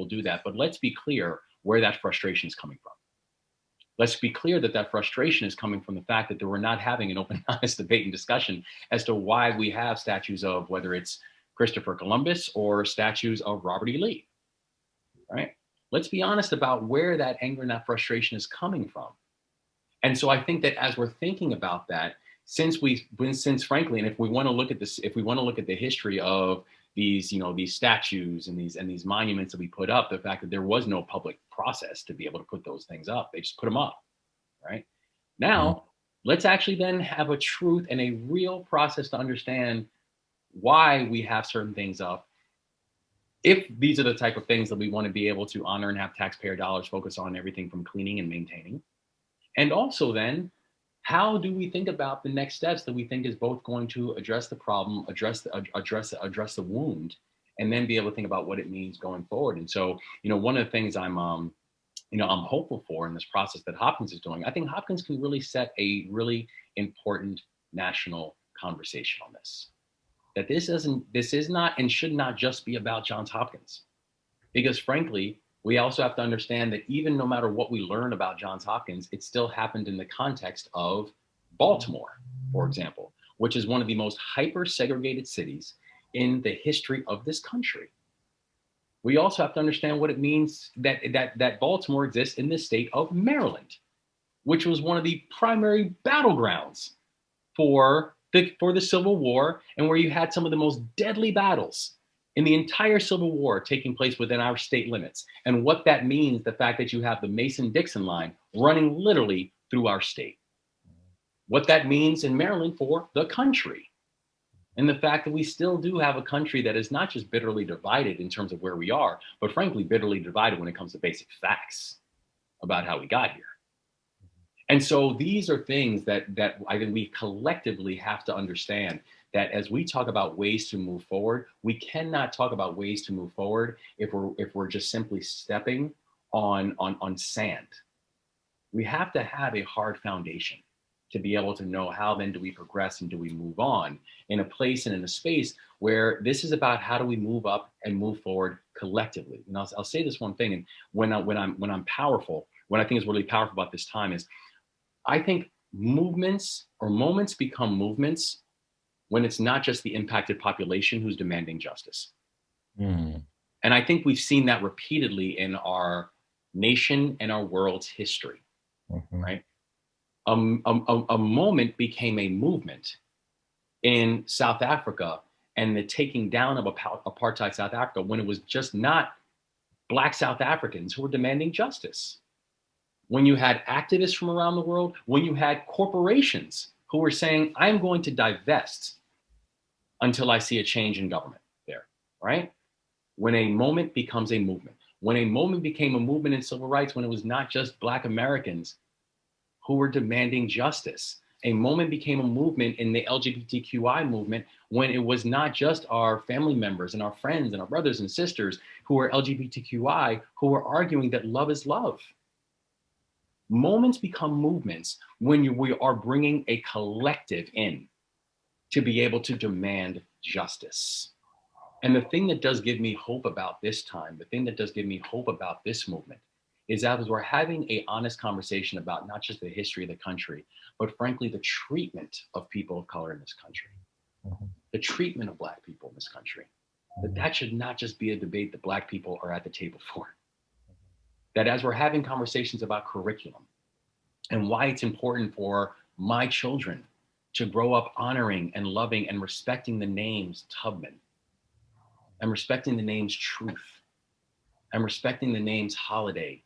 do that. But let's be clear where that frustration is coming from. Let's be clear that that frustration is coming from the fact that we're not having an open, honest debate and discussion as to why we have statues of, whether it's Christopher Columbus or statues of Robert E. Lee, right? Let's be honest about where that anger and that frustration is coming from. And so I think that as we're thinking about that, since frankly, and if we want to look at this, if we want to look at the history of these statues and these monuments that we put up, the fact that there was no public process to be able to put those things up, they just put them up, right? Now, let's actually then have a truth and a real process to understand why we have certain things up. If these are the type of things that we want to be able to honor and have taxpayer dollars focus on, everything from cleaning and maintaining. And also then, how do we think about the next steps that we think is both going to address the problem, address the wound, and then be able to think about what it means going forward. And so, one of the things I'm hopeful for in this process that Hopkins is doing, I think Hopkins can really set a really important national conversation on this. That this is not and should not just be about Johns Hopkins, because frankly, we also have to understand that even no matter what we learn about Johns Hopkins, it still happened in the context of Baltimore, for example, which is one of the most hyper-segregated cities in the history of this country. We also have to understand what it means that Baltimore exists in the state of Maryland, which was one of the primary battlegrounds for the Civil War, and where you had some of the most deadly battles in the entire Civil War taking place within our state limits. And what that means, the fact that you have the Mason-Dixon line running literally through our state. What that means in Maryland for the country. And the fact that we still do have a country that is not just bitterly divided in terms of where we are, but frankly, bitterly divided when it comes to basic facts about how we got here. And so these are things that I think we collectively have to understand, that as we talk about ways to move forward, we cannot talk about ways to move forward if we're just simply stepping on sand. We have to have a hard foundation to be able to know how then do we progress and do we move on in a place and in a space where this is about how do we move up and move forward collectively. And I'll say this one thing, and when I'm powerful, what I think is really powerful about this time is, I think movements or moments become movements when it's not just the impacted population who's demanding justice. And I think we've seen that repeatedly in our nation and our world's history, right? A moment became a movement in South Africa and the taking down of apartheid South Africa, when it was just not Black South Africans who were demanding justice. When you had activists from around the world, when you had corporations who were saying, I'm going to divest until I see a change in government there, right? When a moment becomes a movement, when a moment became a movement in civil rights, when it was not just Black Americans who were demanding justice. A moment became a movement in the LGBTQI movement, when it was not just our family members and our friends and our brothers and sisters who were LGBTQI who were arguing that love is love. Moments become movements when we are bringing a collective in to be able to demand justice. And the thing that does give me hope about this time, the thing that does give me hope about this movement, is that as we're having an honest conversation about not just the history of the country, but frankly, the treatment of people of color in this country, the treatment of Black people in this country, that should not just be a debate that Black people are at the table for. That as we're having conversations about curriculum and why it's important for my children to grow up honoring and loving and respecting the names Tubman, and respecting the names Truth, and respecting the names Holiday,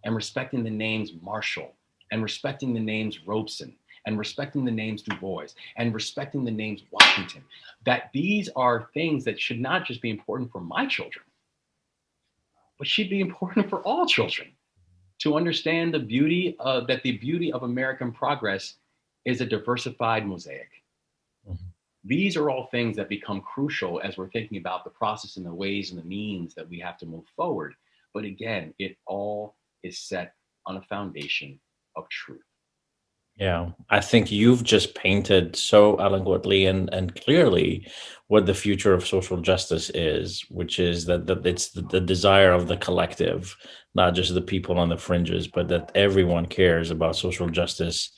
and respecting the names Marshall, and respecting the names Robeson, and respecting the names Du Bois and respecting the names Washington, that these are things that should not just be important for my children, but should be important for all children to understand the beauty of that the beauty of American progress is a diversified mosaic.
Mhm.
These are all things that become crucial as we're thinking about the process and the ways and the means that we have to move forward. But again, it all is set on a foundation of truth.
Yeah, I think you've just painted so eloquently and clearly what the future of social justice is, which is that it's the desire of the collective, not just the people on the fringes, but that everyone cares about social justice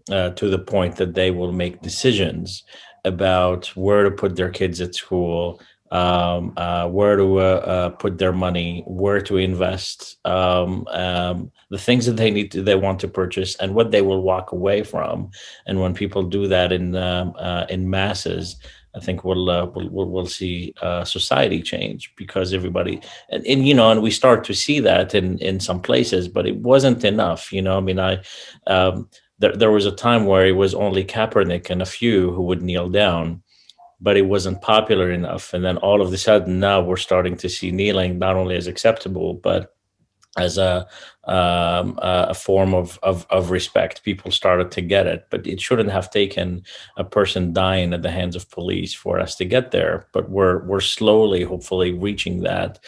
to the point that they will make decisions about where to put their kids at school, where to put their money, where to invest, the things that they want to purchase, and what they will walk away from. And when people do that in masses, I think we'll see society change because everybody and we start to see that in some places, but it wasn't enough. I mean, um, there was a time where it was only Kaepernick and a few who would kneel down, but it wasn't popular enough. And then all of a sudden, now we're starting to see kneeling not only as acceptable, but as a form of respect. People started to get it, but it shouldn't have taken a person dying at the hands of police for us to get there. But we're slowly, hopefully, reaching that.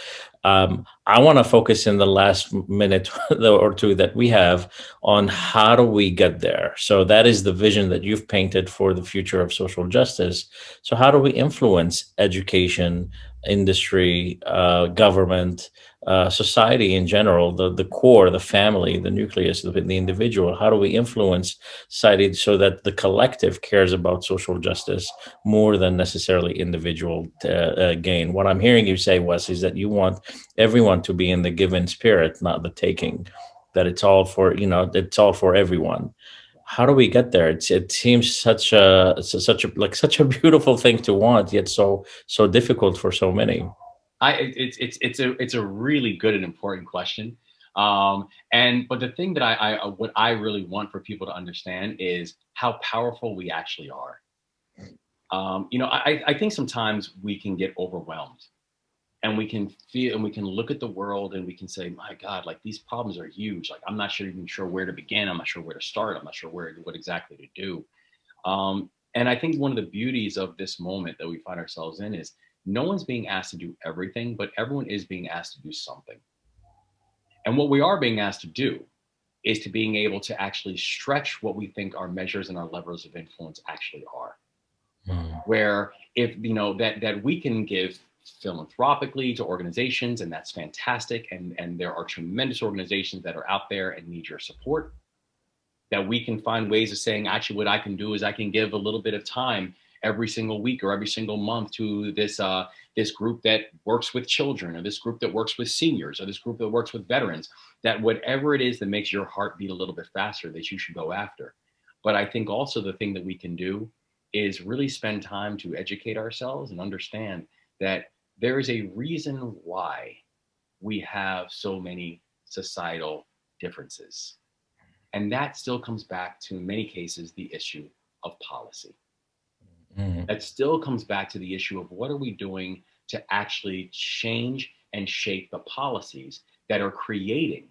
I want to focus in the last minute or two that we have on how do we get there. So that is the vision that you've painted for the future of social justice. So how do we influence education, industry, government, society in general, the core, the family, the nucleus, the individual? How do we influence society so that the collective cares about social justice more than necessarily individual gain? What I'm hearing you say, Wes, is that you want everyone to be in the given spirit, not the taking. That it's all for everyone. How do we get there? It seems such a beautiful thing to want, yet so difficult for so many.
It's a really good and important question. But the thing that what I really want for people to understand is how powerful we actually are. I think sometimes we can get overwhelmed and we can feel and we can look at the world and we can say, my God, like these problems are huge. Like I'm not even sure where to begin. I'm not sure where to start. I'm not sure what exactly to do. And I think one of the beauties of this moment that we find ourselves in is no one's being asked to do everything, but everyone is being asked to do something. And what we are being asked to do is to being able to actually stretch what we think our measures and our levers of influence actually are.
Mm.
Where if that we can give philanthropically to organizations, and that's fantastic, and there are tremendous organizations that are out there and need your support, that we can find ways of saying, actually, what I can do is I can give a little bit of time every single week or every single month to this group that works with children, or this group that works with seniors, or this group that works with veterans, that whatever it is that makes your heart beat a little bit faster, that you should go after. But I think also the thing that we can do is really spend time to educate ourselves and understand that there is a reason why we have so many societal differences. And that still comes back to, in many cases, the issue of policy.
Mm.
That still comes back to the issue of what are we doing to actually change and shape the policies that are creating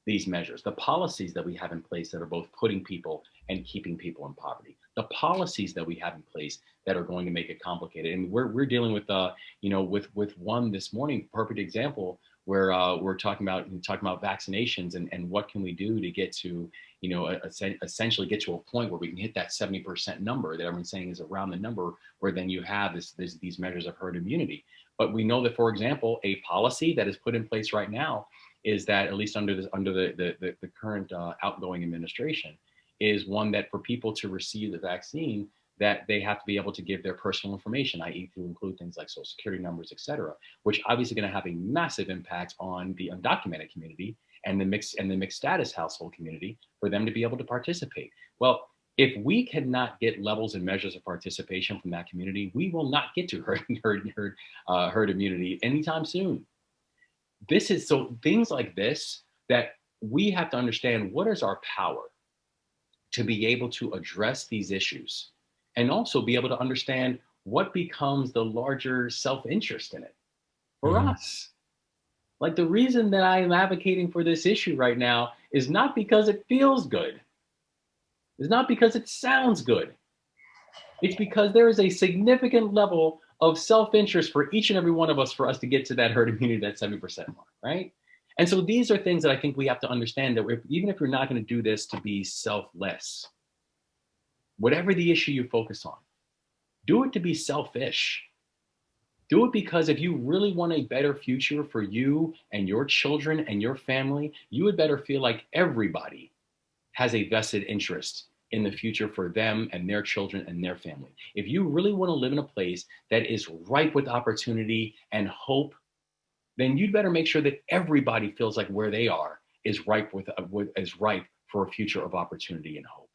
these measures, the policies that we have in place that are both putting people and keeping people in poverty, the policies that we have in place that are going to make it complicated. And we're dealing with with one this morning, perfect example where we're talking about vaccinations and what can we do to get to essentially get to a point where we can hit that 70% number that everyone's saying is around the number where then you have these measures of herd immunity. But we know that, for example, a policy that is put in place right now is that, at least under the current outgoing administration, is one that for people to receive the vaccine, that they have to be able to give their personal information, i.e. to include things like social security numbers, et cetera, which obviously going to have a massive impact on the undocumented community and the mixed status household community for them to be able to participate. Well, if we cannot get levels and measures of participation from that community, we will not get to herd immunity anytime soon. This is so things like this that we have to understand, what is our power? to be able to address these issues and also be able to understand what becomes the larger self-interest in it for
Mhm.
us. Like the reason that I am advocating for this issue right now is not because it feels good. It's not because it sounds good. It's because there is a significant level of self-interest for each and every one of us for us to get to that herd immunity, that 70% mark, right? And so these are things that I think we have to understand that even if you're not going to do this to be selfless, whatever the issue you focus on, do it to be selfish. Do it because if you really want a better future for you and your children and your family, you would better feel like everybody has a vested interest in the future for them and their children and their family. If you really want to live in a place that is ripe with opportunity and hope, then you'd better make sure that everybody feels like where they are is ripe is ripe for a future of opportunity and hope.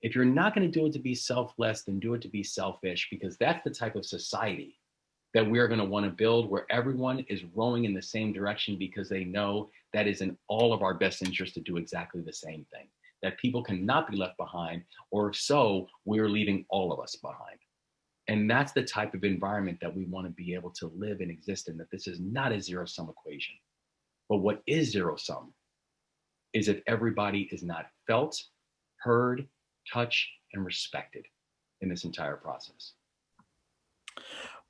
If you're not going to do it to be selfless, then do it to be selfish, because that's the type of society that we're going to want to build, where everyone is rowing in the same direction because they know that is in all of our best interest to do exactly the same thing, that people cannot be left behind, or if so, we're leaving all of us behind. And that's the type of environment that we want to be able to live and exist in, that this is not a zero sum equation. But what is zero sum is if everybody is not felt, heard, touched, and respected in this entire process.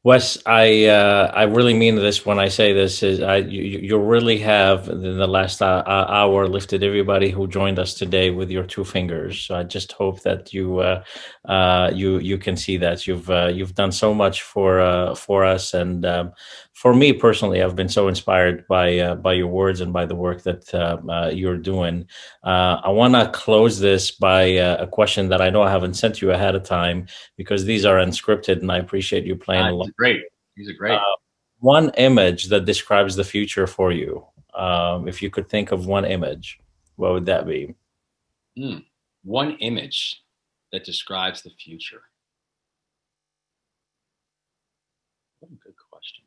Wes, I really mean this when I say this. Is you really have in the last hour lifted everybody who joined us today with your two fingers. So I just hope that you can see that you've done so much for us, and for me personally, I've been so inspired by your words and by the work that you're doing. I want to close this by a question that I know I haven't sent you ahead of time, because these are unscripted, and I appreciate you playing along.
These are great. These are great.
One image that describes the future for you. If you could think of one image, what would that be?
Mm. One image that describes the future. What a good question.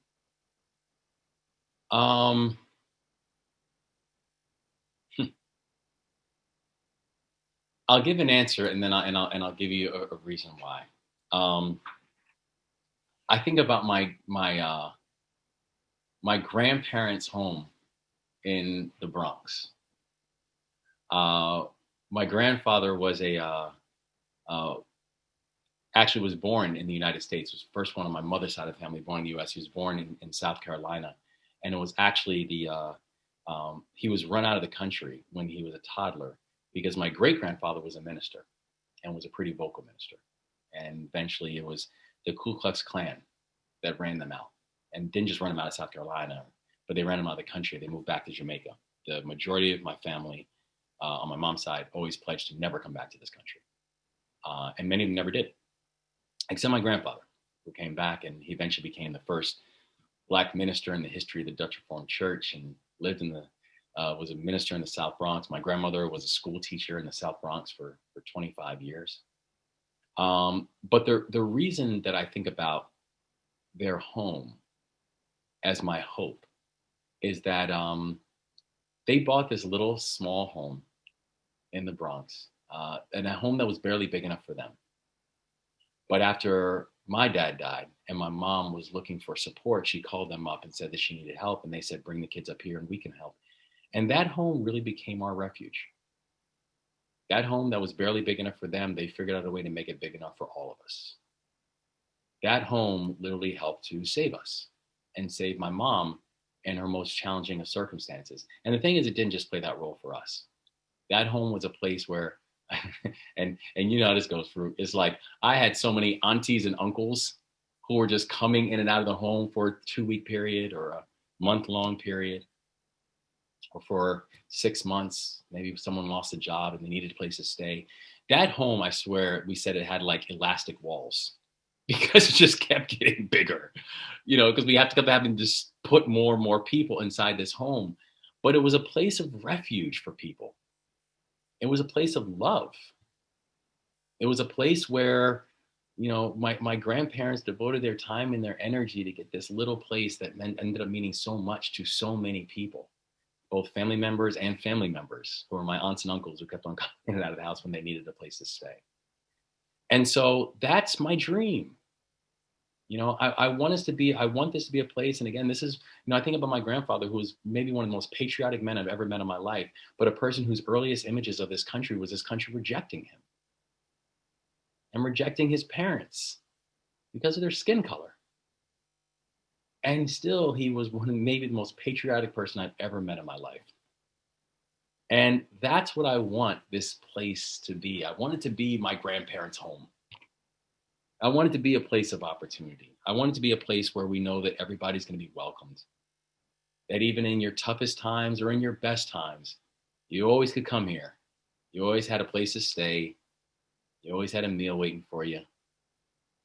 Um, I'll give an answer, and then I'll give you a reason why. Um, I think about my grandparents' home in the Bronx. Uh, my grandfather was uh, actually was born in the United States. Was the first one on my mother's side of the family born in the U.S. He was born in South Carolina, and it was actually he was run out of the country when he was a toddler because my great grandfather was a minister and was a pretty vocal minister, and eventually it was the Ku Klux Klan that ran them out, and didn't just run them out of South Carolina, but they ran them out of the country. They moved back to Jamaica. The majority of my family on my mom's side always pledged to never come back to this country, and many of them never did, except my grandfather, who came back, and he eventually became the first Black minister in the history of the Dutch Reformed Church, and lived in the was a minister in the South Bronx. My grandmother was a school teacher in the South Bronx for 25 years. But the reason that I think about their home as my hope is that they bought this little small home in the Bronx, and a home that was barely big enough for them. But after my dad died and my mom was looking for support, she called them up and said that she needed help. And they said, bring the kids up here and we can help. And that home really became our refuge. That home that was barely big enough for them, they figured out a way to make it big enough for all of us. That home literally helped to save us and save my mom in her most challenging of circumstances. And the thing is, it didn't just play that role for us. That home was a place where, and you know how this goes through. It's like I had so many aunties and uncles who were just coming in and out of the home for a 2-week period or a month-long period, or for 6 months. Maybe someone lost a job and they needed a place to stay. That home, I swear, we said it had like elastic walls because it just kept getting bigger, because we have to keep having to just put more and more people inside this home. But it was a place of refuge for people. It was a place of love. It was a place where, my grandparents devoted their time and their energy to get this little place that ended up meaning so much to so many people. both family members and family members who are my aunts and uncles who kept on coming in and out of the house when they needed a place to stay. And so that's my dream. I want this to be a place. And again, this is, I think about my grandfather, who was maybe one of the most patriotic men I've ever met in my life, but a person whose earliest images of this country was this country rejecting him and rejecting his parents because of their skin color. And still, he was maybe the most patriotic person I've ever met in my life. And that's what I want this place to be. I want it to be my grandparents' home. I want it to be a place of opportunity. I want it to be a place where we know that everybody's going to be welcomed. That even in your toughest times or in your best times, you always could come here. You always had a place to stay. You always had a meal waiting for you.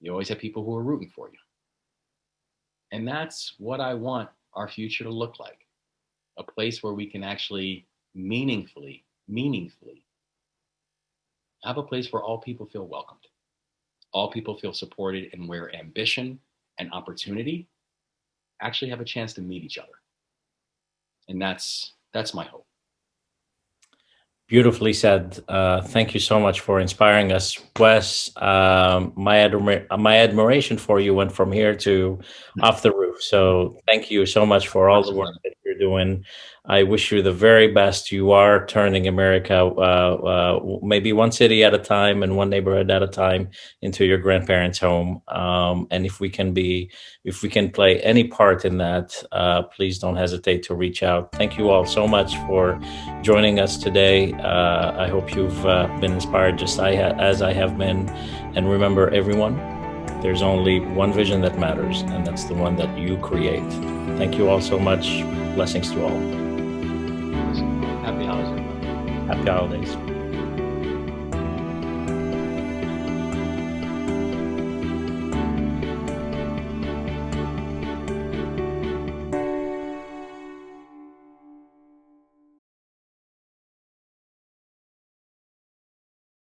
You always had people who were rooting for you. And that's what I want our future to look like. A place where we can actually meaningfully have a place where all people feel welcomed. All people feel supported, and where ambition and opportunity actually have a chance to meet each other. And that's my hope.
Beautifully said. Thank you so much for inspiring us, Wes. My admiration for you went from here to off the roof. So thank you so much for all the work that you're doing. I wish you the very best. You are turning America, maybe one city at a time and one neighborhood at a time, into your grandparents' home. And if we can play any part in that, please don't hesitate to reach out. Thank you all so much for joining us today. I hope you've been inspired just as I have been. And remember, everyone, there's only one vision that matters, and that's the one that you create. Thank you all so much. Blessings to all.
Happy holidays.
Happy holidays.